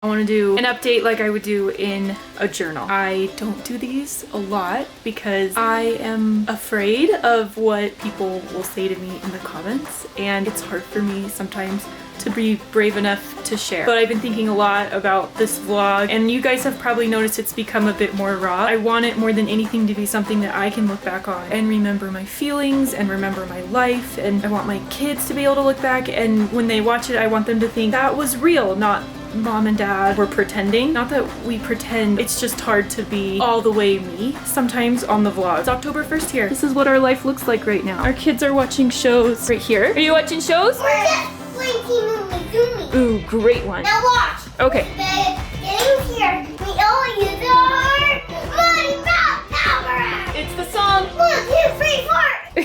I want to do an update like I would do in a journal. I don't do these a lot because I am afraid of what people will say to me in the comments, and it's hard for me sometimes to be brave enough to share. But I've been thinking a lot about this vlog, and you guys have probably noticed it's become a bit more raw. I want it more than anything to be something that I can look back on and remember my feelings and remember my life, and I want my kids to be able to look back, and when they watch it I want them to think that was real, not mom and dad were pretending. Not that we pretend, it's just hard to be all the way me sometimes on the vlog. It's October 1st here. This is what our life looks like right now. Our kids are watching shows right here. Are you watching shows? We're just playing Team. Ooh, great one. Now watch. Okay. Getting here, we all use our money mouth power. It's the song. 1, 2,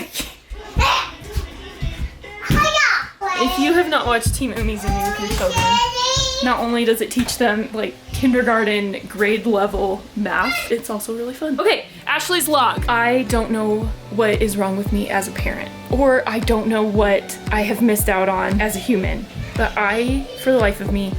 3, 4. Hiya. If you have not watched Team Umi's and with your children, not only does it teach them like kindergarten grade level math, it's also really fun. Okay, Ashley's log. I don't know what is wrong with me as a parent, or I don't know what I have missed out on as a human, but I, for the life of me,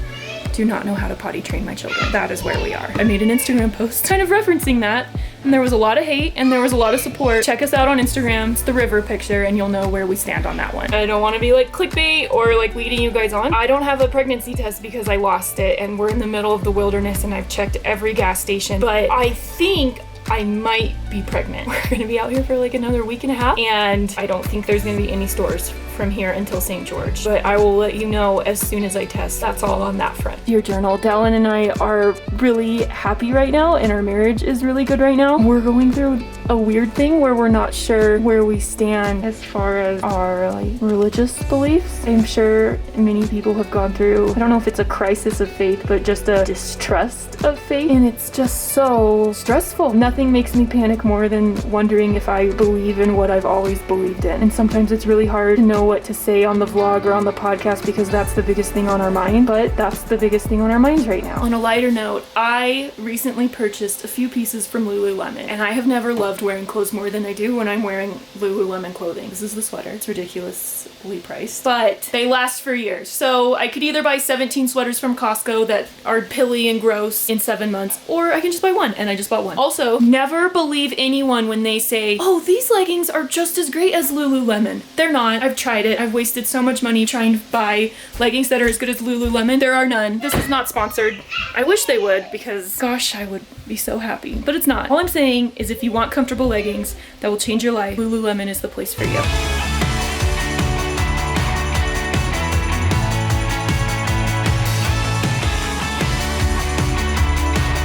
do not know how to potty train my children. That is where we are. I made an Instagram post kind of referencing that, and there was a lot of hate and there was a lot of support. Check us out on Instagram. It's the river picture and you'll know where we stand on that one. I don't want to be like clickbait or like leading you guys on. I don't have a pregnancy test because I lost it and we're in the middle of the wilderness and I've checked every gas station, but I think I might be pregnant. We're gonna be out here for like another week and a half, and I don't think there's gonna be any stores from here until St. George, but I will let you know as soon as I test. That's all on that front. Dear journal, Dallin and I are really happy right now, and our marriage is really good right now. We're going through a weird thing where we're not sure where we stand as far as our like religious beliefs. I'm sure many people have gone through, I don't know if it's a crisis of faith, but just a distrust of faith, and it's just so stressful. Nothing makes me panic more than wondering if I believe in what I've always believed in, and sometimes it's really hard to know what to say on the vlog or on the podcast because that's the biggest thing on our mind, but that's the biggest thing on our minds right now. On a lighter note, I recently purchased a few pieces from Lululemon, and I have never loved wearing clothes more than I do when I'm wearing Lululemon clothing. This is the sweater. It's ridiculously priced, but they last for years. So I could either buy 17 sweaters from Costco that are pilly and gross in 7 months, or I can just buy one, and I just bought one. Also, never believe anyone when they say, oh, these leggings are just as great as Lululemon. They're not. I've tried it. I've wasted so much money trying to buy leggings that are as good as Lululemon. There are none. This is not sponsored. I wish they would, because gosh, I would be so happy, but it's not. All I'm saying is if you want comfortable leggings that will change your life, Lululemon is the place for you.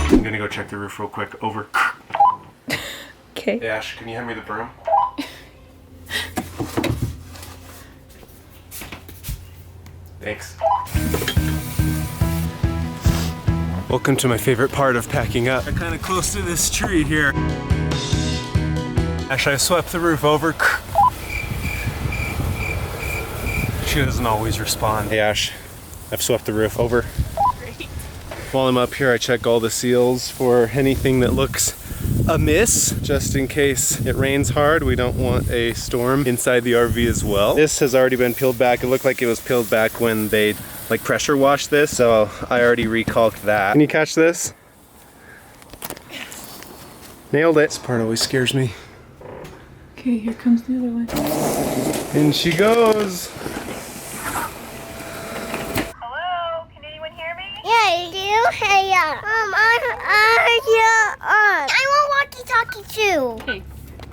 I'm gonna go check the roof real quick. Over. Okay. Hey Ash, can you hand me the broom? Thanks. Welcome to my favorite part of packing up. I'm kind of close to this tree here. Ash, I swept the roof over. She doesn't always respond. Hey Ash, I've swept the roof over. Great. While I'm up here, I check all the seals for anything that looks amiss, just in case it rains hard. We don't want a storm inside the RV as well. This has already been peeled back. It looked like it was peeled back when they like pressure washed this, so I already recalked that. Can you catch this? Nailed it. This part always scares me. Okay, here comes the other one. In she goes. Hello, can anyone hear me? Yeah, I do. Hey, I want walkie-talkie too. Hey,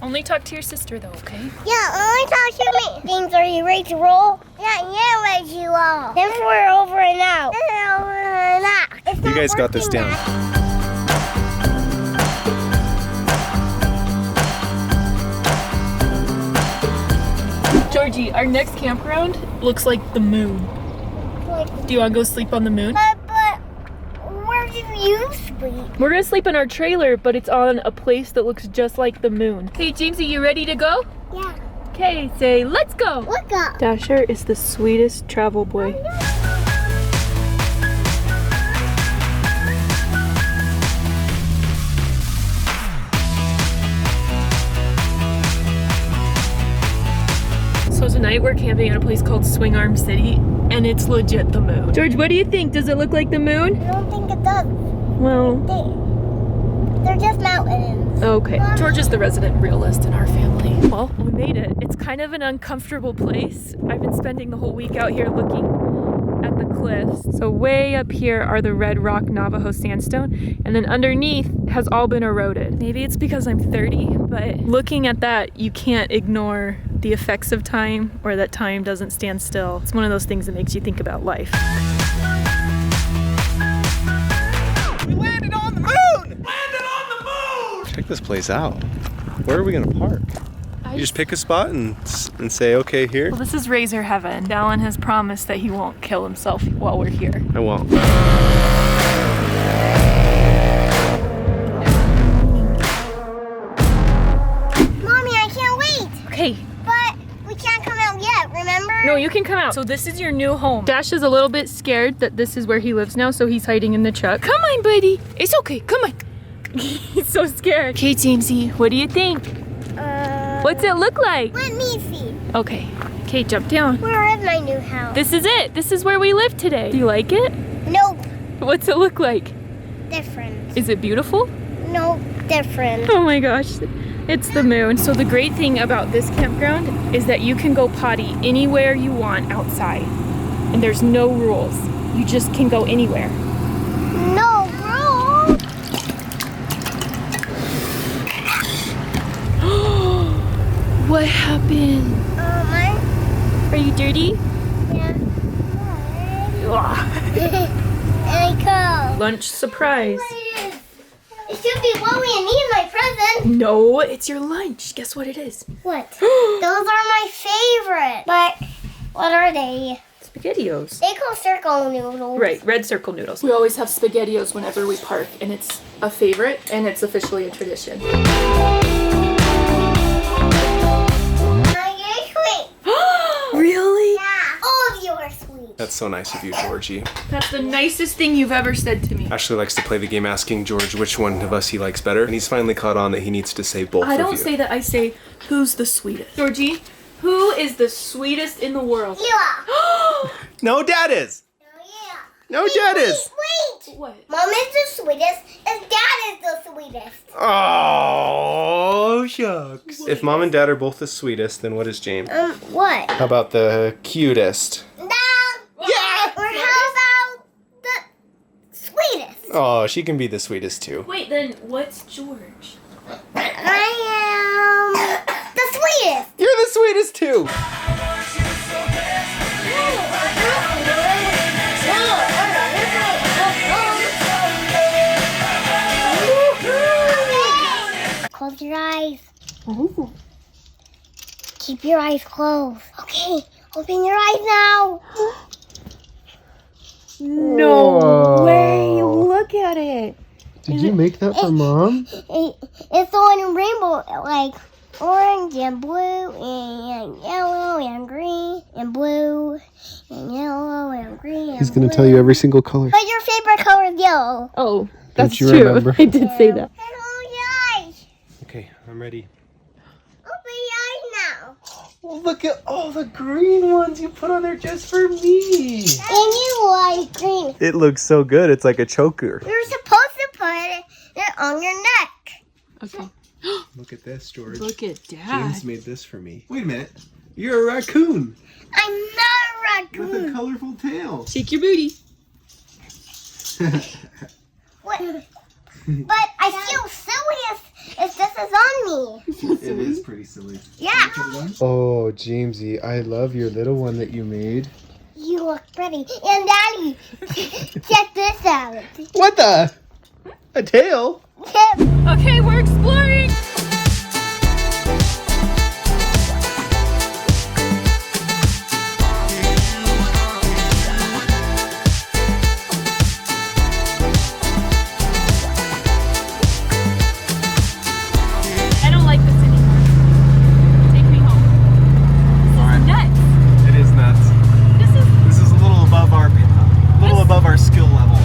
only talk to your sister though, okay? Yeah, only talk to me. James, are you ready to roll? Yeah, ready to roll. Then we're over and out. Over and out. You guys got this down. Georgie, our next campground looks like the moon. Do you want to go sleep on the moon? But where do you sleep? We're gonna sleep in our trailer, but it's on a place that looks just like the moon. Hey, Jamesy, you ready to go? Yeah. Okay, say, let's go. Look up. Dasher is the sweetest travel boy. So it's a Tonight we're camping at a place called Swing Arm City, and it's legit the moon. George, what do you think? Does it look like the moon? I don't think it does. Well, They're just mountains. okay. George is the resident realist in our family. Well, we made it. It's kind of an uncomfortable place. I've been spending the whole week out here looking at the cliffs. So way up here are the red rock Navajo sandstone, and then underneath has all been eroded. Maybe it's because I'm 30, but looking at that, you can't ignore the effects of time, or that time doesn't stand still. It's one of those things that makes you think about life. We landed on the moon! Landed on the moon! Check this place out. Where are we gonna park? You just pick a spot and say, okay, here? Well, this is Razor Heaven. Dallin has promised that he won't kill himself while we're here. I won't. Mommy, I can't wait. Okay. But we can't come out yet, remember? No, you can come out. So this is your new home. Dash is a little bit scared that this is where he lives now, so he's hiding in the truck. Come on, buddy. It's okay. Come on. He's so scared. Okay, Jamesy, what do you think? What's it look like? Let me see. Okay. Okay, jump down. Where is my new house? This is it. This is where we live today. Do you like it? Nope. What's it look like? Different. Is it beautiful? Nope. Different. Oh my gosh. It's the moon. So the great thing about this campground is that you can go potty anywhere you want outside. And there's no rules. You just can go anywhere. No rules. What happened? Are you dirty? Yeah. Ugh. Echo. Lunch surprise. It should be what we need my present. No, it's your lunch. Guess what it is? What? Those are my favorite. But what are they? SpaghettiOs. They call circle noodles. Right, red circle noodles. We always have SpaghettiOs whenever we park, and it's a favorite, and it's officially a tradition. Really? Yeah. All of you are sweet. That's so nice of you, Georgie. That's the nicest thing you've ever said to me. Ashley likes to play the game asking George which one of us he likes better, and he's finally caught on that he needs to say both of you. I don't say that, I say, who's the sweetest? Georgie, who is the sweetest in the world? You are. No, Dad is! Oh, yeah. No, Dad is! Wait. What? Mom is the sweetest, and Dad is the sweetest. Oh, shucks. If Mom and Dad are both the sweetest, then what is James? What? How about the cutest? No. Yeah! Or how about the sweetest? Oh, she can be the sweetest too. Wait, then what's George? I am the sweetest. You're the sweetest too! Close your eyes. Ooh. Keep your eyes closed. Okay, open your eyes now. No way! Look at it. Did you make that for Mom? It's on rainbow, like orange and blue and yellow and green and blue and yellow and green. He's gonna tell you every single color. But your favorite color is yellow. Oh, that's you true. remember? I did say that. Open your eyes. Okay, I'm ready. Open your eyes now. Oh, look at all the green ones you put on there just for me. And you like green. It looks so good. It's like a choker. You're supposed to put it on your neck. Okay. Look at this, George. Look at Dad. James made this for me. Wait a minute. You're a raccoon I'm not a with a raccoon. colorful tail. Shake your booty. What? But I feel silly if this is on me. It is pretty silly. Yeah. Oh, Jamesy, I love your little one that you made. You look pretty. And Daddy, check this out. What the? A tail? Okay, we're exploring. I don't like this anymore. Take me home. This is nuts. It is nuts. This is a little above our skill level.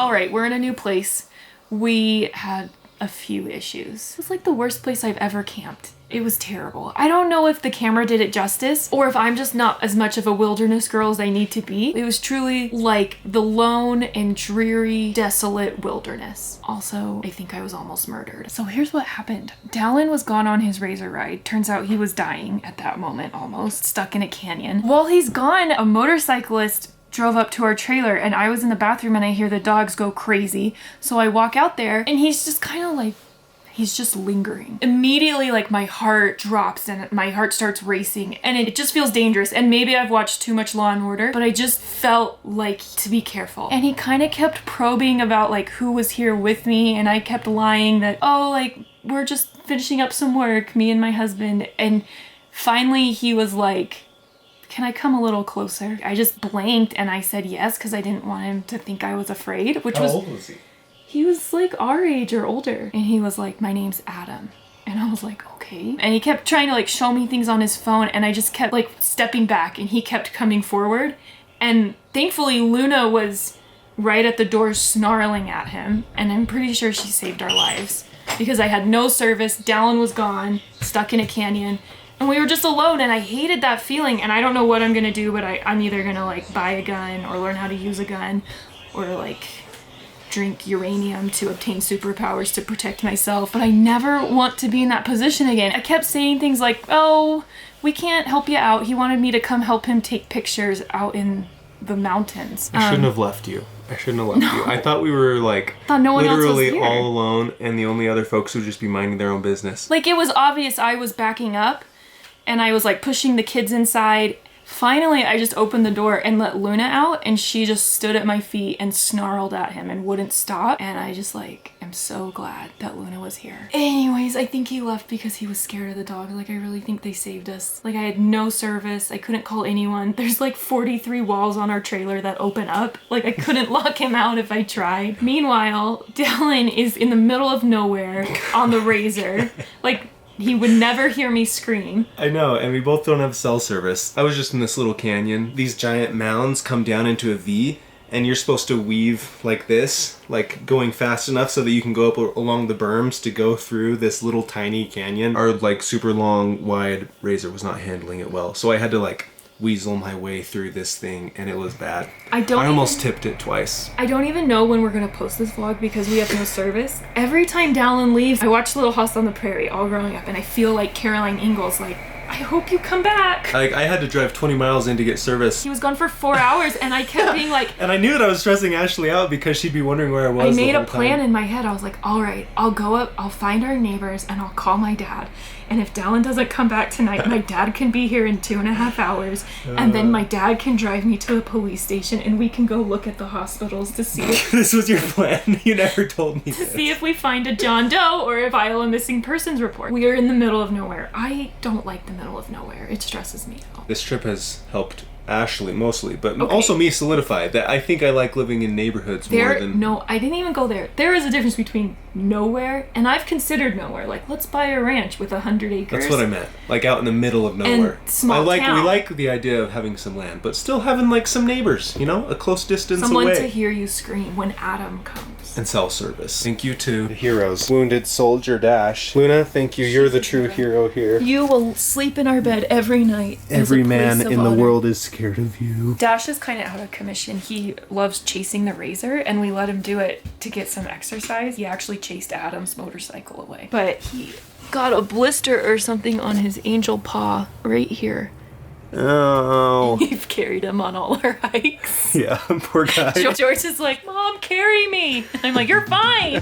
all right, we're in a new place. We had a few issues. It was like the worst place I've ever camped. It was terrible. I don't know if the camera did it justice or if I'm just not as much of a wilderness girl as I need to be. It was truly like the lone and dreary, desolate wilderness. Also, I think I was almost murdered. So here's what happened. Dallin was gone on his razor ride. Turns out he was dying at that moment, almost stuck in a canyon. While he's gone, a motorcyclist drove up to our trailer and I was in the bathroom and I hear the dogs go crazy. So I walk out there and he's just kind of like, he's just lingering. Immediately, like, my heart drops and my heart starts racing and it just feels dangerous. And maybe I've watched too much Law and Order, but I just felt like to be careful. And he kind of kept probing about like who was here with me, and I kept lying that, oh, like, we're just finishing up some work, me and my husband. And finally he was like, can I come a little closer? I just blanked and I said yes because I didn't want him to think I was afraid, which was... How old was he? He was like our age or older. And he was like, my name's Adam. And I was like, okay. And he kept trying to like show me things on his phone and I just kept like stepping back and he kept coming forward. And thankfully Luna was right at the door snarling at him. And I'm pretty sure she saved our lives because I had no service. Dallin was gone, stuck in a canyon. And we were just alone and I hated that feeling. And I don't know what I'm gonna do, but I'm either gonna like buy a gun or learn how to use a gun or like drink uranium to obtain superpowers to protect myself, but I never want to be in that position again. I kept saying things like, oh, we can't help you out. He wanted me to come help him take pictures out in the mountains. I shouldn't have left you. I shouldn't have left you. I thought we were like no one literally else was here. all alone and the only other folks would just be minding their own business. Like, it was obvious I was backing up and I was like pushing the kids inside. Finally, I just opened the door and let Luna out and she just stood at my feet and snarled at him and wouldn't stop. And I just like, am so glad that Luna was here. Anyways, I think he left because he was scared of the dogs. Like, I really think they saved us. Like, I had no service. I couldn't call anyone. There's like 43 walls on our trailer that open up. Like, I couldn't lock him out if I tried. Meanwhile, Dallin is in the middle of nowhere on the razor. Like, he would never hear me scream. I know, and we both don't have cell service. I was just in this little canyon. These giant mounds come down into a V, and you're supposed to weave like this, like going fast enough so that you can go up along the berms to go through this little tiny canyon. Our like super long, wide razor was not handling it well, so I had to like weasel my way through this thing, and it was bad. I almost tipped it twice. I don't even know when we're gonna post this vlog because we have no service. Every time Dallin leaves, I watch Little House on the Prairie all growing up, and I feel like Caroline Ingalls, like, I hope you come back. I had to drive 20 miles in to get service. He was gone for 4 hours, and I kept being like... And I knew that I was stressing Ashley out because she'd be wondering where I was. I made a plan in my head. I was like, all right, I'll go up, I'll find our neighbors, and I'll call my dad. And if Dallin doesn't come back tonight, my dad can be here in 2.5 hours. And then my dad can drive me to a police station and we can go look at the hospitals to see if... This was your plan? You never told me to see if we find a John Doe or file a missing persons report. We are in the middle of nowhere. I don't like the middle of nowhere. It stresses me out. This trip has helped Ashley mostly, but also me solidify that I think I like living in neighborhoods more than... No, I didn't even go there. There is a difference between nowhere, and I've considered nowhere. Like, let's buy a ranch with 100 acres. That's what I meant. Like out in the middle of nowhere. And small town. We like the idea of having some land, but still having like some neighbors, you know? A close distance away. Someone to hear you scream when Adam comes. And cell service. Thank you to the heroes. Wounded Soldier Dash. Luna, thank you. You're the true hero here. You will sleep in our bed every night. Every man in the world is scared of you. Dash is kind of out of commission. He loves chasing the razor, and we let him do it to get some exercise. He actually chased Adam's motorcycle away. But he got a blister or something on his angel paw right here. Oh. You've carried him on all our hikes. Yeah, poor guy. George is like, Mom, carry me. I'm like, you're fine.